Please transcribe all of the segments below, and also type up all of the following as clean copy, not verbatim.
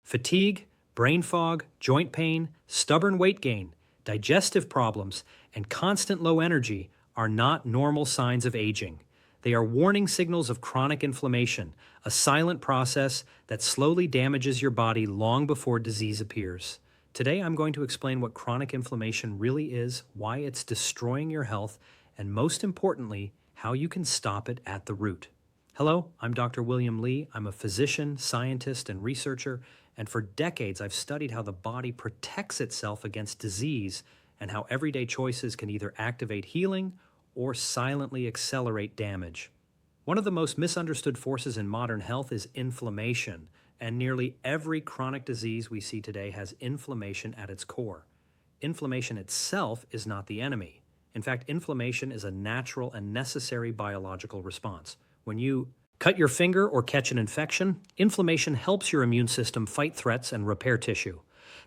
Fatigue, brain fog, joint pain, stubborn weight gain, digestive problems, and constant low energy are not normal signs of aging. They are warning signals of chronic inflammation, a silent process that slowly damages your body long before disease appears. Today, I'm going to explain what chronic inflammation really is, why it's destroying your health, and most importantly, how you can stop it at the root. Hello, I'm Dr. William Lee. I'm a physician, scientist, and researcher, and for decades I've studied how the body protects itself against disease and how everyday choices can either activate healing or silently accelerate damage. One of the most misunderstood forces in modern health is inflammation, and nearly every chronic disease we see today has inflammation at its core. Inflammation itself is not the enemy. In fact, inflammation is a natural and necessary biological response. When you cut your finger or catch an infection, inflammation helps your immune system fight threats and repair tissue.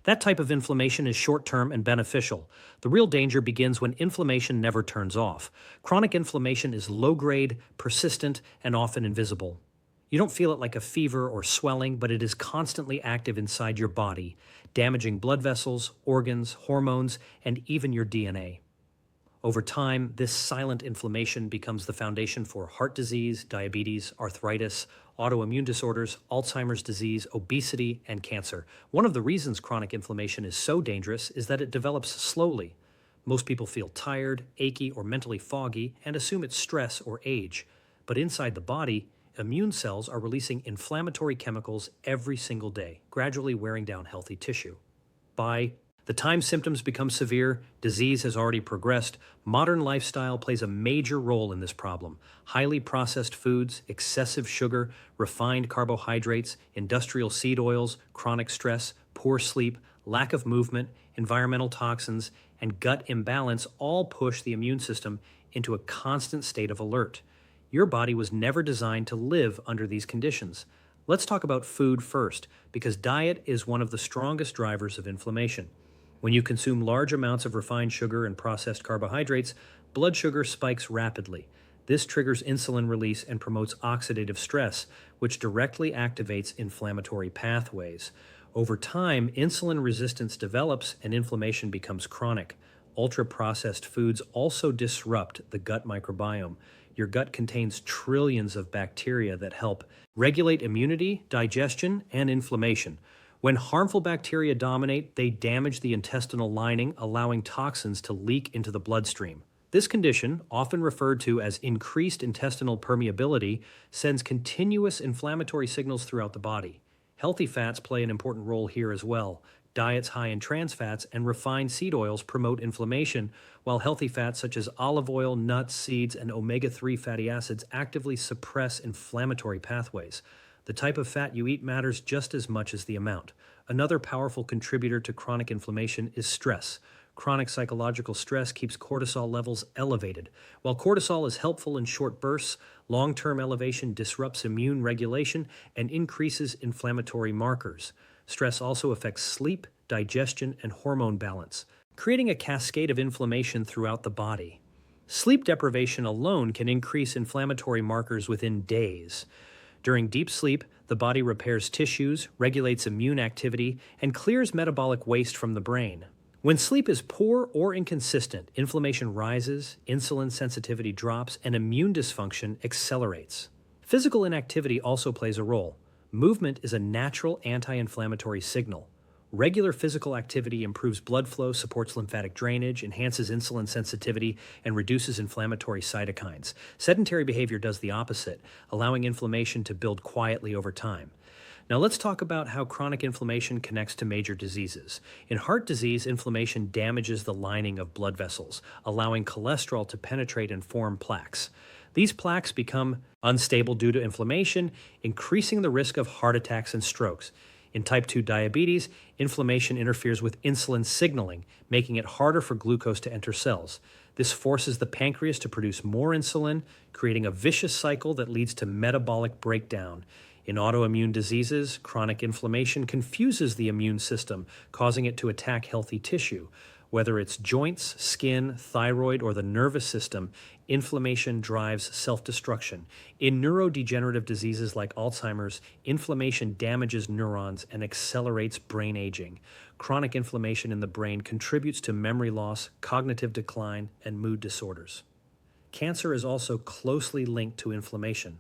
That type of inflammation is short-term and beneficial. The real danger begins when inflammation never turns off. Chronic inflammation is low-grade, persistent, and often invisible. You don't feel it like a fever or swelling, but it is constantly active inside your body, damaging blood vessels, organs, hormones, and even your DNA. Over time, this silent inflammation becomes the foundation for heart disease, diabetes, arthritis, autoimmune disorders, Alzheimer's disease, obesity, and cancer. One of the reasons chronic inflammation is so dangerous is that it develops slowly. Most people feel tired, achy, or mentally foggy and assume it's stress or age. But inside the body, immune cells are releasing inflammatory chemicals every single day, gradually wearing down healthy tissue. By the time symptoms become severe, disease has already progressed. Modern lifestyle plays a major role in this problem. Highly processed foods, excessive sugar, refined carbohydrates, industrial seed oils, chronic stress, poor sleep, lack of movement, environmental toxins, and gut imbalance all push the immune system into a constant state of alert. Your body was never designed to live under these conditions. Let's talk about food first, because diet is one of the strongest drivers of inflammation. When you consume large amounts of refined sugar and processed carbohydrates, blood sugar spikes rapidly. This triggers insulin release and promotes oxidative stress, which directly activates inflammatory pathways. Over time, insulin resistance develops and inflammation becomes chronic. Ultra-processed foods also disrupt the gut microbiome. Your gut contains trillions of bacteria that help regulate immunity, digestion, and inflammation. When harmful bacteria dominate, they damage the intestinal lining, allowing toxins to leak into the bloodstream. This condition, often referred to as increased intestinal permeability, sends continuous inflammatory signals throughout the body. Healthy fats play an important role here as well. Diets high in trans fats and refined seed oils promote inflammation, while healthy fats such as olive oil, nuts, seeds, and omega-3 fatty acids actively suppress inflammatory pathways. The type of fat you eat matters just as much as the amount. Another powerful contributor to chronic inflammation is stress. Chronic psychological stress keeps cortisol levels elevated. While cortisol is helpful in short bursts, long-term elevation disrupts immune regulation and increases inflammatory markers. Stress also affects sleep, digestion, and hormone balance, creating a cascade of inflammation throughout the body. Sleep deprivation alone can increase inflammatory markers within days. During deep sleep, the body repairs tissues, regulates immune activity, and clears metabolic waste from the brain. When sleep is poor or inconsistent, inflammation rises, insulin sensitivity drops, and immune dysfunction accelerates. Physical inactivity also plays a role. Movement is a natural anti-inflammatory signal. Regular physical activity improves blood flow, supports lymphatic drainage, enhances insulin sensitivity, and reduces inflammatory cytokines. Sedentary behavior does the opposite, allowing inflammation to build quietly over time. Now let's talk about how chronic inflammation connects to major diseases. In heart disease, inflammation damages the lining of blood vessels, allowing cholesterol to penetrate and form plaques. These plaques become unstable due to inflammation, increasing the risk of heart attacks and strokes. In type 2 diabetes, inflammation interferes with insulin signaling, making it harder for glucose to enter cells. This forces the pancreas to produce more insulin, creating a vicious cycle that leads to metabolic breakdown. In autoimmune diseases, chronic inflammation confuses the immune system, causing it to attack healthy tissue. Whether it's joints, skin, thyroid, or the nervous system, inflammation drives self-destruction. In neurodegenerative diseases like Alzheimer's, inflammation damages neurons and accelerates brain aging. Chronic inflammation in the brain contributes to memory loss, cognitive decline, and mood disorders. Cancer is also closely linked to inflammation.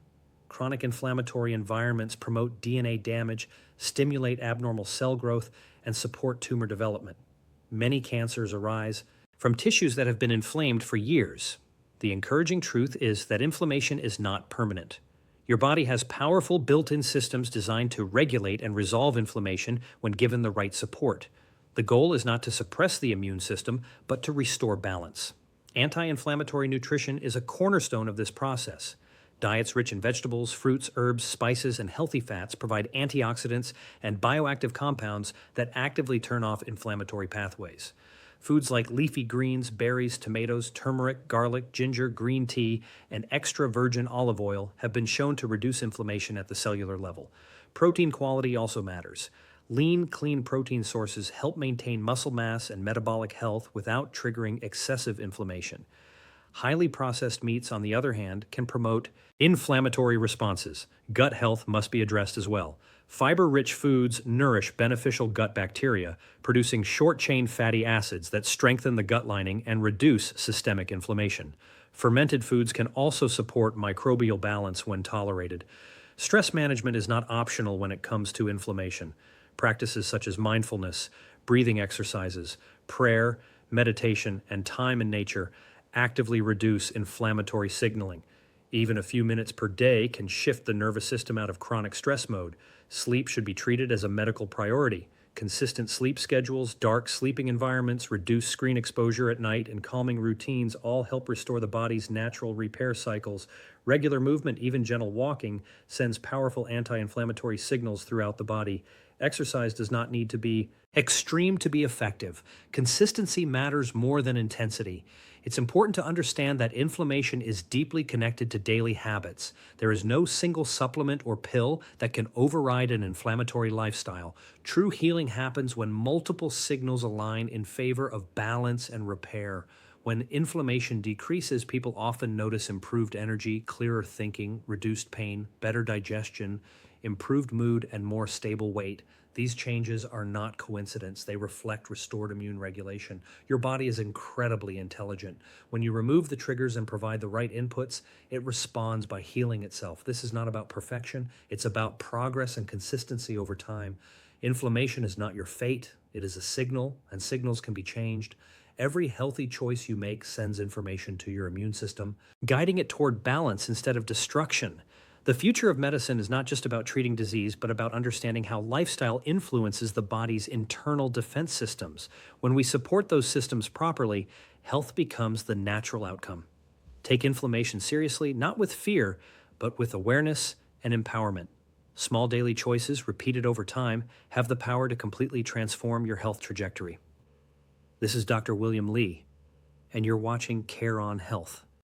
Chronic inflammatory environments promote DNA damage, stimulate abnormal cell growth, and support tumor development. Many cancers arise from tissues that have been inflamed for years. The encouraging truth is that inflammation is not permanent. Your body has powerful built-in systems designed to regulate and resolve inflammation when given the right support. The goal is not to suppress the immune system, but to restore balance. Anti-inflammatory nutrition is a cornerstone of this process. Diets rich in vegetables, fruits, herbs, spices, and healthy fats provide antioxidants and bioactive compounds that actively turn off inflammatory pathways. Foods like leafy greens, berries, tomatoes, turmeric, garlic, ginger, green tea, and extra virgin olive oil have been shown to reduce inflammation at the cellular level. Protein quality also matters. Lean, clean protein sources help maintain muscle mass and metabolic health without triggering excessive inflammation. Highly processed meats, on the other hand, can promote inflammatory responses. Gut health must be addressed as well. Fiber-rich foods nourish beneficial gut bacteria, producing short-chain fatty acids that strengthen the gut lining and reduce systemic inflammation. Fermented foods can also support microbial balance when tolerated. Stress management is not optional when it comes to inflammation. Practices such as mindfulness, breathing exercises, prayer, meditation, and time in nature actively reduce inflammatory signaling. Even a few minutes per day can shift the nervous system out of chronic stress mode. Sleep should be treated as a medical priority. Consistent sleep schedules, dark sleeping environments, reduced screen exposure at night, and calming routines all help restore the body's natural repair cycles. Regular movement, even gentle walking, sends powerful anti-inflammatory signals throughout the body. Exercise does not need to be extreme to be effective. Consistency matters more than intensity. It's important to understand that inflammation is deeply connected to daily habits. There is no single supplement or pill that can override an inflammatory lifestyle. True healing happens when multiple signals align in favor of balance and repair. When inflammation decreases, people often notice improved energy, clearer thinking, reduced pain, better digestion, improved mood, and more stable weight. These changes are not coincidence. They reflect restored immune regulation. Your body is incredibly intelligent. When you remove the triggers and provide the right inputs, it responds by healing itself. This is not about perfection. It's about progress and consistency over time. Inflammation is not your fate. It is a signal, and signals can be changed. Every healthy choice you make sends information to your immune system, guiding it toward balance instead of destruction. The future of medicine is not just about treating disease, but about understanding how lifestyle influences the body's internal defense systems. When we support those systems properly, health becomes the natural outcome. Take inflammation seriously, not with fear, but with awareness and empowerment. Small daily choices, repeated over time, have the power to completely transform your health trajectory. This is Dr. William Lee, and you're watching Care on Health.